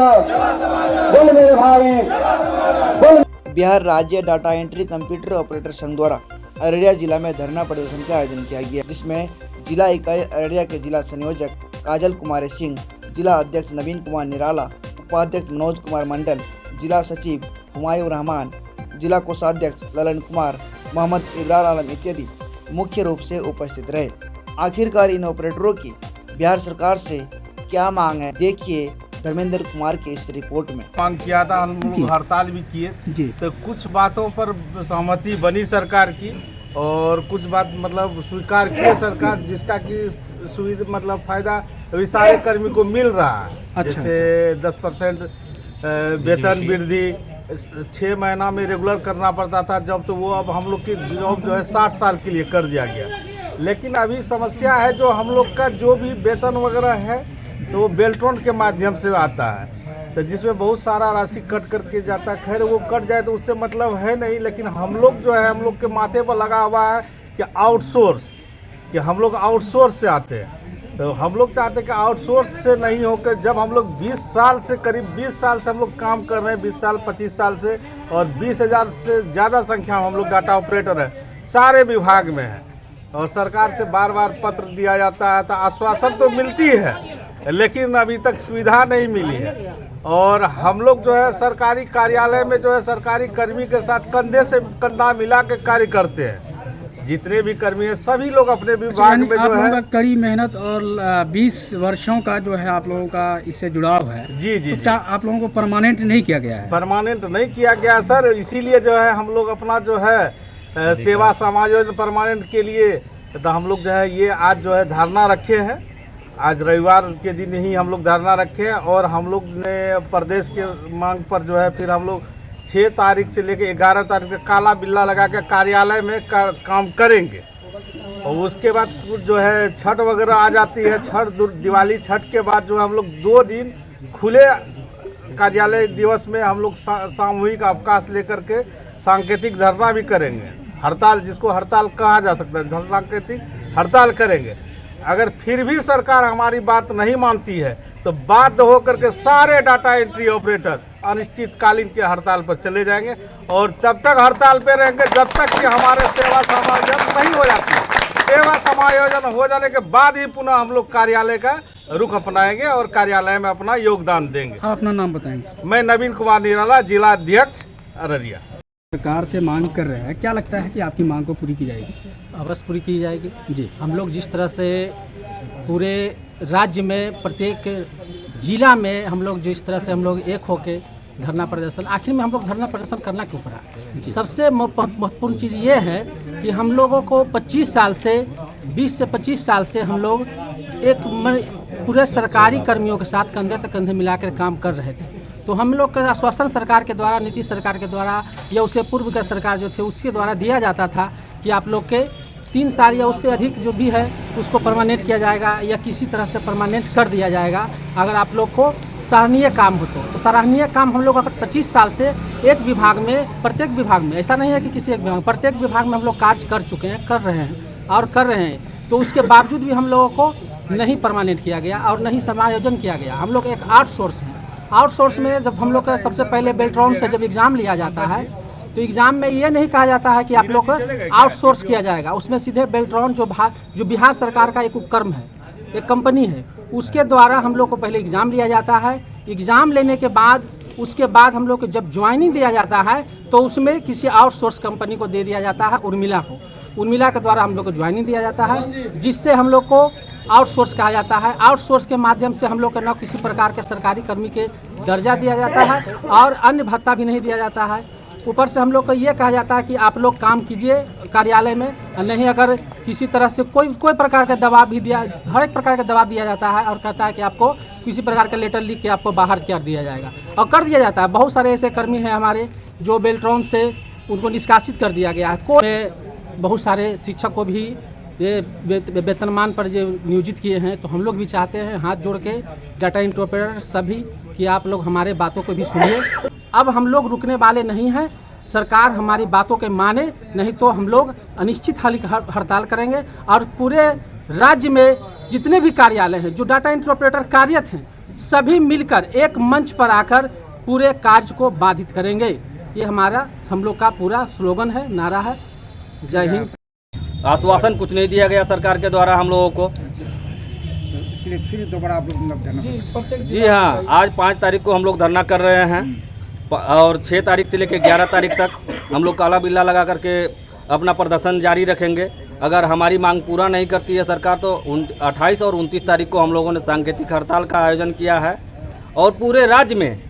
बोल मेरे भाई बोल। बिहार राज्य डाटा एंट्री कंप्यूटर ऑपरेटर संघ द्वारा अररिया जिला में धरना प्रदर्शन का आयोजन किया गया, जिसमें जिला इकाई अररिया के जिला संयोजक काजल कुमारी सिंह, जिला अध्यक्ष नवीन कुमार निराला, उपाध्यक्ष मनोज कुमार मंडल, जिला सचिव हुमायूं रहमान, जिला कोषाध्यक्ष ललन कुमार, मोहम्मद इब्रार आलम इत्यादि मुख्य रूप से उपस्थित रहे। आखिरकार इन ऑपरेटरों की बिहार सरकार से क्या मांग है, देखिए धर्मेंद्र कुमार की इस रिपोर्ट में। मांग किया था, हम लोग हड़ताल भी किए, तो कुछ बातों पर सहमति बनी सरकार की और कुछ बात मतलब स्वीकार किए सरकार, जिसका कि सुविधा मतलब फायदा अभी सारे कर्मी को मिल रहा है। जैसे 10% वेतन वृद्धि 6 महीना में रेगुलर करना पड़ता था जब, तो वो अब हम लोग की जॉब जो है 60 साल के लिए कर दिया गया। लेकिन अभी समस्या है जो हम लोग का जो भी वेतन वगैरह है तो वो बेल्ट्रॉन के माध्यम से आता है, तो जिसमें बहुत सारा राशि कट करके जाता है। खैर वो कट जाए तो उससे मतलब है नहीं, लेकिन हम लोग जो है हम लोग के माथे पर लगा हुआ है कि आउटसोर्स, कि हम लोग आउटसोर्स से आते हैं। तो हम लोग चाहते हैं कि आउटसोर्स से नहीं होकर, जब हम लोग 20 साल से करीब 20 साल से हम लोग काम कर रहे हैं, 20 साल 25 साल से, और 20,000 से ज़्यादा संख्या में हम लोग डाटा ऑपरेटर हैं, सारे विभाग में हैं। और सरकार से बार बार पत्र दिया जाता है, तो आश्वासन तो मिलती है लेकिन अभी तक सुविधा नहीं मिली है। और हम लोग जो है सरकारी कार्यालय में जो है सरकारी कर्मी के साथ कंधे से कंधा मिला के कार्य करते हैं। जितने भी कर्मी हैं सभी लोग अपने विभाग में जो है कड़ी मेहनत और 20 वर्षों का जो है आप लोगों का इससे जुड़ाव है। जी जी, तो क्या आप लोगों को परमानेंट नहीं किया गया है? परमानेंट नहीं किया गया सर, इसीलिए जो है हम लोग अपना जो है सेवा समायोजन परमानेंट के लिए तो हम लोग जो है ये आज जो है धरना रखे हैं। आज रविवार के दिन ही हम लोग धरना रखे हैं और हम लोग ने प्रदेश के मांग पर जो है फिर हम लोग 6 तारीख से लेकर 11 तारीख तक काला बिल्ला लगा के कार्यालय में काम करेंगे। और उसके बाद जो है छठ वगैरह आ जाती है, दिवाली छठ के बाद जो हम लोग 2 दिन खुले कार्यालय दिवस में हम लोग सामूहिक अवकाश लेकर के सांकेतिक धरना भी करेंगे। हड़ताल, जिसको हड़ताल कहा जा सकता है, सांकेतिक हड़ताल करेंगे। अगर फिर भी सरकार हमारी बात नहीं मानती है तो बाध्य होकर के सारे डाटा एंट्री ऑपरेटर अनिश्चितकालीन के हड़ताल पर चले जाएंगे और तब तक हड़ताल पे रहेंगे जब तक कि हमारे सेवा समायोजन नहीं हो जाती। सेवा समायोजन हो जाने के बाद ही पुनः हम लोग कार्यालय का रुख अपनाएंगे और कार्यालय में अपना योगदान देंगे। आप अपना नाम बताएंगे? मैं नवीन कुमार निराला, जिला अध्यक्ष अररिया। सरकार से मांग कर रहे हैं, क्या लगता है कि आपकी मांग को पूरी की जाएगी? अवश्य पूरी की जाएगी जी। हम लोग जिस तरह से पूरे राज्य में प्रत्येक जिला में हम लोग जिस तरह से हम लोग एक होके धरना प्रदर्शन, आखिर में हम लोग धरना प्रदर्शन करना क्यों पड़ा? सबसे महत्वपूर्ण चीज़ ये है कि हम लोगों को 25 साल से 20 से 25 साल से हम लोग एक पूरे सरकारी कर्मियों के साथ कंधे से कंधे मिलाकर काम कर रहे थे। तो हम लोग का आश्वासन सरकार के द्वारा, नीतीश सरकार के द्वारा या उससे पूर्व का सरकार जो थे उसके द्वारा दिया जाता था कि आप लोग के 3 साल या उससे अधिक जो भी है उसको परमानेंट किया जाएगा या किसी तरह से परमानेंट कर दिया जाएगा अगर आप लोग को सराहनीय काम हो तो। सराहनीय काम हम लोग अगर 25 साल से एक विभाग में, प्रत्येक विभाग में, ऐसा नहीं है कि किसी एक विभाग में, प्रत्येक विभाग में हम लोग कार्य कर चुके हैं, कर रहे हैं और कर रहे हैं। तो उसके बावजूद भी हम लोगों को नहीं परमानेंट किया गया और नहीं समायोजन किया गया। हम लोग एक आउटसोर्स हैं। आउटसोर्स में जब हम लोग का सबसे पहले बेल्ट्रॉन से जब एग्ज़ाम लिया जाता है तो एग्ज़ाम में ये नहीं कहा जाता है कि आप लोग को आउटसोर्स किया जाएगा। उसमें सीधे बेल्ट्रॉन जो बिहार सरकार का एक उपक्रम है, एक कंपनी है, उसके द्वारा हम लोग को पहले एग्ज़ाम लिया जाता है। एग्ज़ाम लेने के बाद उसके बाद हम लोग को जब ज्वाइनिंग दिया जाता है तो उसमें किसी आउटसोर्स कंपनी को दे दिया जाता है, उर्मिला को। उर्मिला के द्वारा हम लोग को ज्वाइनिंग दिया जाता है, जिससे हम लोग को आउटसोर्स कहा जाता है। आउटसोर्स के माध्यम से हम लोग को न किसी प्रकार के सरकारी कर्मी के दर्जा दिया जाता है और अन्य भत्ता भी नहीं दिया जाता है। ऊपर से हम लोग को ये कहा जाता है कि आप लोग काम कीजिए कार्यालय में, नहीं अगर किसी तरह से कोई प्रकार का दबाव भी दिया, हर एक प्रकार का दबाव दिया जाता है और कहता है कि आपको किसी प्रकार का लेटर लिख के आपको बाहर कर दिया जाएगा और कर दिया जाता है। बहुत सारे ऐसे कर्मी हैं हमारे जो बेल्ट्रॉन से उनको निष्कासित कर दिया गया है। बहुत सारे शिक्षक को भी ये वेतनमान पर जो नियोजित किए हैं। तो हम लोग भी चाहते हैं हाथ जोड़ के डाटा एंट्री ऑपरेटर सभी कि आप लोग हमारे बातों को भी सुनिए। अब हम लोग रुकने वाले नहीं हैं, सरकार हमारी बातों के माने, नहीं तो हम लोग अनिश्चित हड़ताल करेंगे और पूरे राज्य में जितने भी कार्यालय हैं जो डाटा एंट्री ऑपरेटर कार्यरत हैं सभी मिलकर एक मंच पर आकर पूरे कार्य को बाधित करेंगे। ये हमारा हम लोग का पूरा स्लोगन है, नारा है। जय हिंद। आश्वासन कुछ नहीं दिया गया सरकार के द्वारा हम लोगों को। इसके लिए फिर दोबारा आप लोग धरना जी हाँ, आज 5 तारीख को हम लोग धरना कर रहे हैं और 6 तारीख से लेकर 11 तारीख तक हम लोग काला बिल्ला लगा करके अपना प्रदर्शन जारी रखेंगे। अगर हमारी मांग पूरा नहीं करती है सरकार तो 28 और 29 तारीख को हम लोगों ने सांकेतिक हड़ताल का आयोजन किया है। और पूरे राज्य में,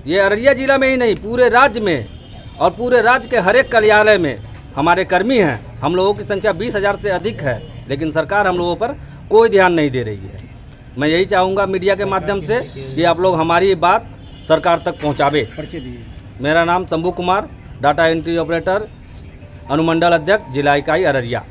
ये अररिया जिला में ही नहीं, पूरे राज्य में और पूरे राज्य के हर एक कार्यालय में हमारे कर्मी हैं। हम लोगों की संख्या 20,000 से अधिक है, लेकिन सरकार हम लोगों पर कोई ध्यान नहीं दे रही है। मैं यही चाहूँगा मीडिया के माध्यम से कि आप लोग हमारी बात सरकार तक पहुँचावे। मेरा नाम Shambhu Kumar, data entry operator, अनुमंडल अध्यक्ष, जिला इकाई अररिया।